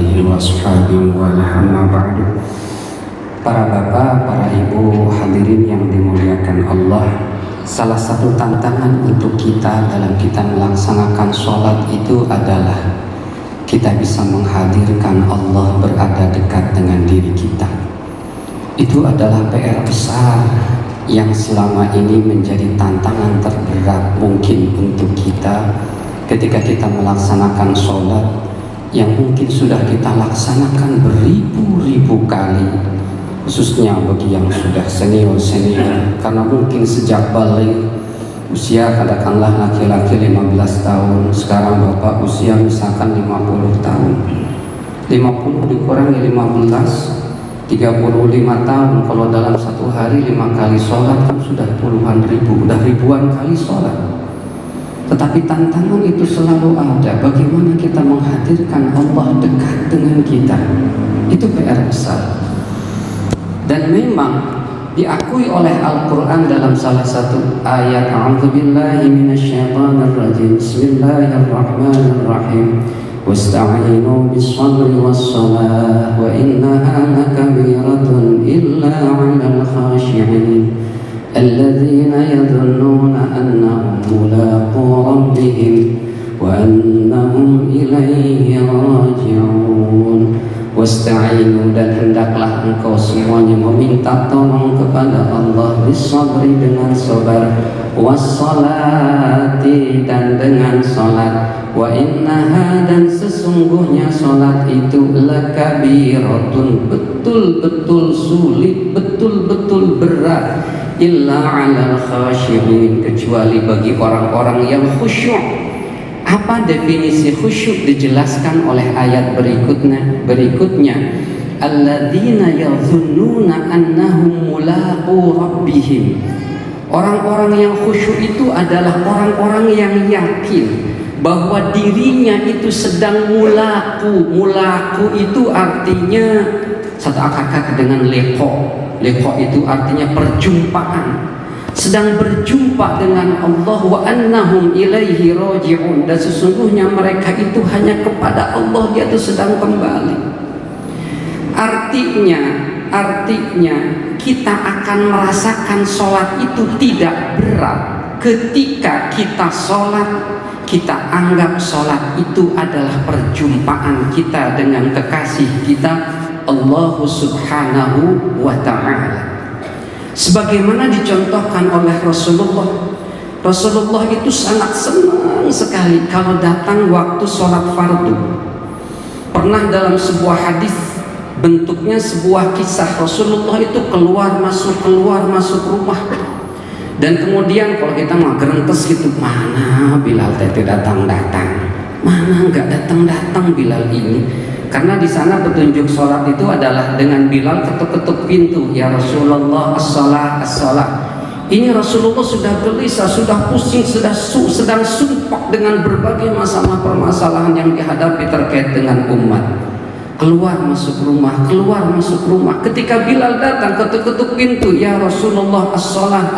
alihi wa ashabihi wa amma ba'du. Para bapak, para ibu, hadirin yang dimuliakan Allah, salah satu tantangan untuk kita dalam kita melaksanakan sholat itu adalah kita bisa menghadirkan Allah berada dekat dengan diri kita. Itu adalah PR besar yang selama ini menjadi tantangan terberat mungkin untuk kita ketika kita melaksanakan sholat yang mungkin sudah kita laksanakan beribu-ribu kali, khususnya bagi yang sudah senior, karena mungkin sejak balik usia katakanlah laki-laki 15 tahun, sekarang bapak usia misalkan 50 tahun, 50 dikurangi 15, 35 tahun. Kalau dalam satu hari 5 kali sholat kan sudah puluhan ribu, udah ribuan kali sholat. Tetapi tantangan itu selalu ada, bagaimana kita menghadirkan Allah dekat dengan kita. Itu PR besar. Dan memang diakui oleh Al-Quran dalam salah satu ayat, A'udzubillahi minasyaitonirrajim, Bismillahirrahmanirrahim, wasta'inu bis-sabri was-salah wa innaha lakabiratun illa 'alal khashi'in alladzina yadhunnuna annahum mulaqu rabbihim wa annahum ilaihi raji'un. Wasta'inu, dan hendaklah engkau semuanya meminta tolong kepada Allah, bisabri dengan sabar, wassalati dan dengan salat, wa innaha dan sesungguhnya salat itu lakabiratun, betul-betul sulit, betul-betul berat, illa 'alal khashi'in, kecuali bagi orang-orang yang khusyuk. Apa definisi khusyuk dijelaskan oleh ayat berikutnya, alladzina yadhunnuna annahum mulaqu rabbihim. Orang-orang yang khusyuk itu adalah orang-orang yang yakin bahwa dirinya itu sedang mulaku. Mulaku itu artinya satu akar dengan liqa. Liqa itu artinya perjumpaan, sedang berjumpa dengan Allah, wa annahum ilaihi raji'un, dan sesungguhnya mereka itu hanya kepada Allah dia itu sedang kembali. Artinya kita akan merasakan sholat itu tidak berat ketika kita sholat, kita anggap sholat itu adalah perjumpaan kita dengan kekasih kita Allah subhanahu wa ta'ala. Sebagaimana dicontohkan oleh Rasulullah itu sangat senang sekali kalau datang waktu sholat fardu. Pernah dalam sebuah hadis, bentuknya sebuah kisah, Rasulullah itu keluar masuk rumah, dan kemudian kalau kita mau gerentes gitu, mana Bilal teh datang, mana nggak datang Bilal ini. Karena di sana petunjuk sholat itu adalah dengan Bilal ketuk-ketuk pintu, ya Rasulullah, as-salah. Ini Rasulullah sudah gelisah, sudah pusing, sedang sumpah dengan berbagai masalah permasalahan yang dihadapi terkait dengan umat. Keluar masuk rumah. Ketika Bilal datang ketuk-ketuk pintu, ya Rasulullah, as-salah.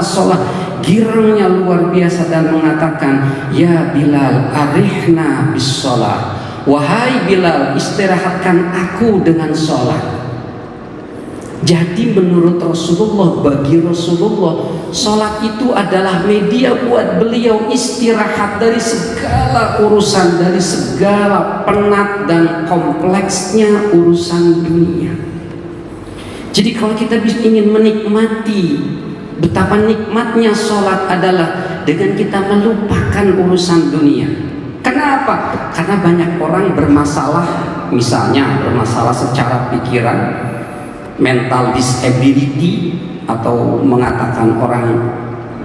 Girangnya luar biasa dan mengatakan, ya Bilal, arihna bis-salah. Wahai Bilal, istirahatkan aku dengan sholat. Jadi menurut Rasulullah, bagi Rasulullah, sholat itu adalah media buat beliau istirahat dari segala urusan, dari segala penat dan kompleksnya urusan dunia. Jadi kalau kita ingin menikmati betapa nikmatnya sholat adalah dengan kita melupakan urusan dunia. Kenapa? Karena banyak orang bermasalah, misalnya bermasalah secara pikiran, mental disability, atau mengatakan orang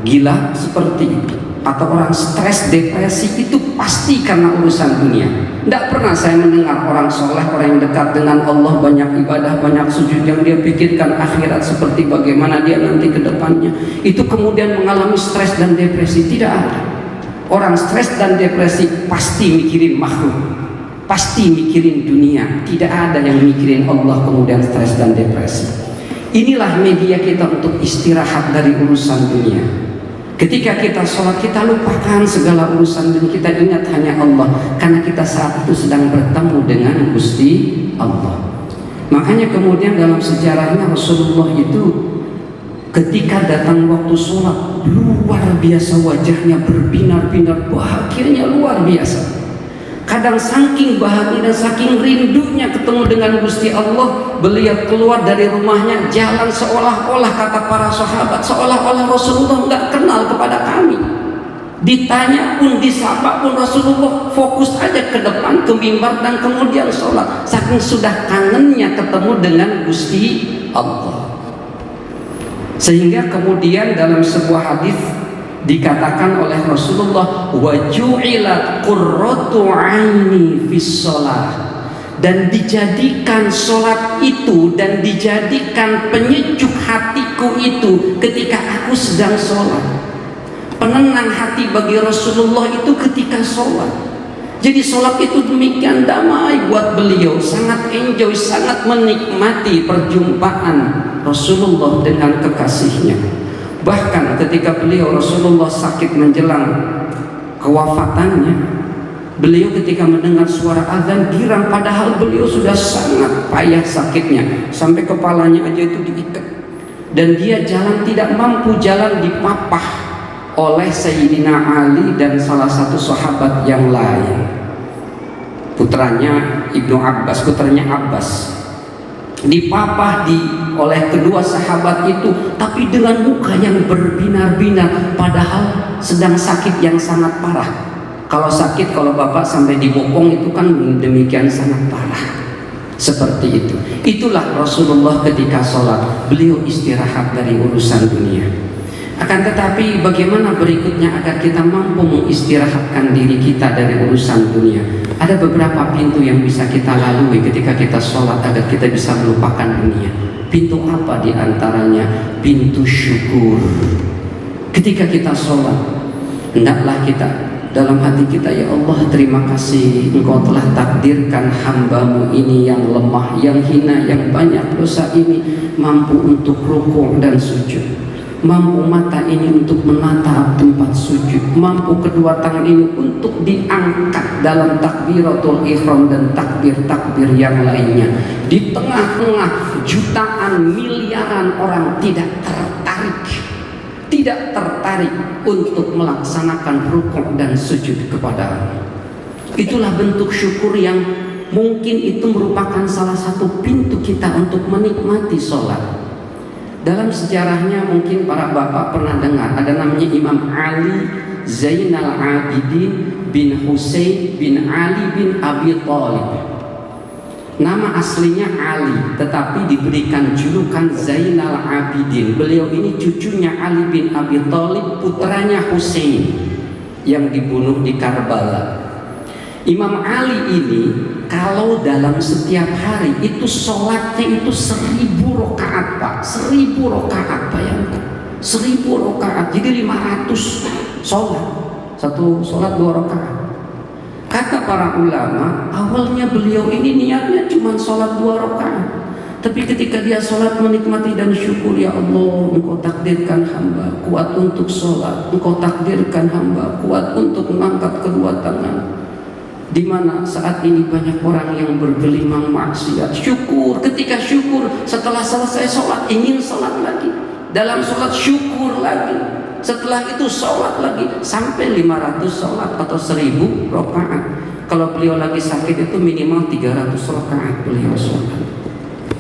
gila seperti itu, atau orang stres, depresi, itu pasti karena urusan dunia. Tidak pernah saya mendengar orang soleh, orang yang dekat dengan Allah, banyak ibadah, banyak sujud, yang dia pikirkan akhirat seperti bagaimana dia nanti ke depannya, itu kemudian mengalami stres dan depresi. Tidak ada. Orang stres dan depresi pasti mikirin makhluk, pasti mikirin dunia. Tidak ada yang mikirin Allah kemudian stres dan depresi. Inilah media kita untuk istirahat dari urusan dunia. Ketika kita sholat, kita lupakan segala urusan dan kita ingat hanya Allah, karena kita saat itu sedang bertemu dengan Gusti Allah. Makanya kemudian dalam sejarahnya Rasulullah itu ketika datang waktu sholat, luar biasa wajahnya berbinar-binar, bahagianya luar biasa. Kadang saking bahagia dan saking rindunya ketemu dengan Gusti Allah, beliau keluar dari rumahnya jalan seolah-olah, kata para sahabat, seolah-olah Rasulullah nggak kenal kepada kami. Ditanya pun, disapa pun, Rasulullah fokus aja ke depan, ke mimbar dan kemudian sholat. Saking sudah kangennya ketemu dengan Gusti Allah. Sehingga kemudian dalam sebuah hadis dikatakan oleh Rasulullah, wa ju'ilat qurratu 'aini fis shalah, dan dijadikan sholat itu dan dijadikan penyejuk hatiku itu ketika aku sedang sholat. Penenang hati bagi Rasulullah itu ketika sholat. Jadi sholat itu demikian damai buat beliau, sangat enjoy, sangat menikmati perjumpaan Rasulullah dengan kekasihnya. Bahkan ketika beliau Rasulullah sakit menjelang kewafatannya, beliau ketika mendengar suara azan girang, padahal beliau sudah sangat payah sakitnya, sampai kepalanya aja itu diikat, dan dia jalan tidak mampu jalan, dipapah oleh Sayyidina Ali dan salah satu sahabat yang lain, putranya Ibnu Abbas, putranya Abbas, dipapah oleh kedua sahabat itu, tapi dengan muka yang berbinar-binar, padahal sedang sakit yang sangat parah. Kalau sakit, kalau bapak sampai dibopong itu kan demikian sangat parah. Seperti itu. Itulah Rasulullah ketika sholat, beliau istirahat dari urusan dunia. Akan tetapi bagaimana berikutnya agar kita mampu mengistirahatkan diri kita dari urusan dunia? Ada beberapa pintu yang bisa kita lalui ketika kita sholat agar kita bisa melupakan dunia. Pintu apa diantaranya? Pintu syukur. Ketika kita sholat, hendaklah kita dalam hati kita, ya Allah, terima kasih Engkau telah takdirkan hamba-Mu ini yang lemah, yang hina, yang banyak dosa ini mampu untuk rukuk dan sujud, mampu mata ini untuk menatap tempat sujud, mampu kedua tangan ini untuk diangkat dalam takbiratul ihram dan takbir-takbir yang lainnya. Di tengah-tengah jutaan miliaran orang tidak tertarik untuk melaksanakan rukuk dan sujud kepada Allah. Itulah bentuk syukur yang mungkin itu merupakan salah satu pintu kita untuk menikmati sholat. Dalam sejarahnya mungkin para bapak pernah dengar, ada namanya Imam Ali Zainal Abidin bin Husain bin Ali bin Abi Thalib. Nama aslinya Ali, tetapi diberikan julukan Zainal Abidin. Beliau ini cucunya Ali bin Abi Thalib, putranya Husain yang dibunuh di Karbala. Imam Ali ini kalau dalam setiap hari itu sholatnya itu 1000 rakaat pak, 1000 rakaat, bayangkan 1000 rakaat, jadi 500 sholat, satu sholat 2 rakaat. Kata para ulama, awalnya beliau ini niatnya cuma sholat 2 rakaat, tapi ketika dia sholat menikmati dan syukur, ya Allah, Engkau takdirkan hamba kuat untuk sholat, Engkau takdirkan hamba kuat untuk mengangkat kedua tangan. Di mana saat ini banyak orang yang bergelimang maksiat. Syukur, ketika syukur setelah selesai sholat ingin sholat lagi, dalam sholat syukur lagi, setelah itu sholat lagi sampai 500 sholat atau 1000 rakaat. Kalau beliau lagi sakit itu minimal 300 rakaat beliau sholat.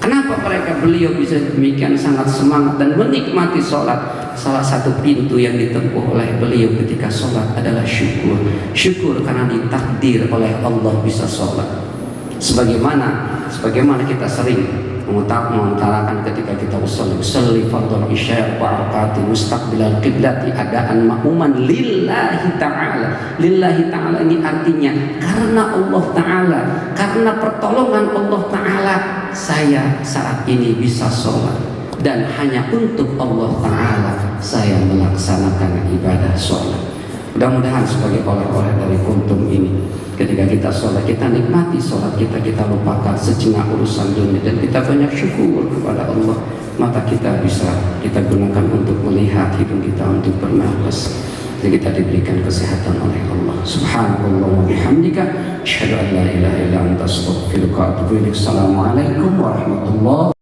Kenapa beliau bisa demikian sangat semangat dan menikmati sholat? Salah satu pintu yang ditempuh oleh beliau ketika sholat adalah syukur. Syukur karena ditakdir oleh Allah bisa sholat. Sebagaimana kita sering mengutarakan ketika kita usolli fardhu isya wa rakaati mustaqbilal qiblati adaan ma'muman lillahi ta'ala. Lillahi ta'ala ini artinya karena Allah ta'ala, karena pertolongan Allah ta'ala saya saat ini bisa sholat, dan hanya untuk Allah ta'ala saya melaksanakan ibadah sholat. Mudah-mudahan sebagai oleh-oleh dari kuntum ini, ketika kita sholat, kita nikmati sholat kita, kita lupakan sejenak urusan dunia dan kita banyak syukur kepada Allah. Mata kita bisa kita gunakan untuk melihat mengangkat hidung kita untuk bernapas, dan kita diberikan kesehatan oleh Allah. Subhanallah wa bihamdika, asyhadu an la ilaha illa anta, astaghfiruka wa atubu ilaik. Assalamualaikum warahmatullahi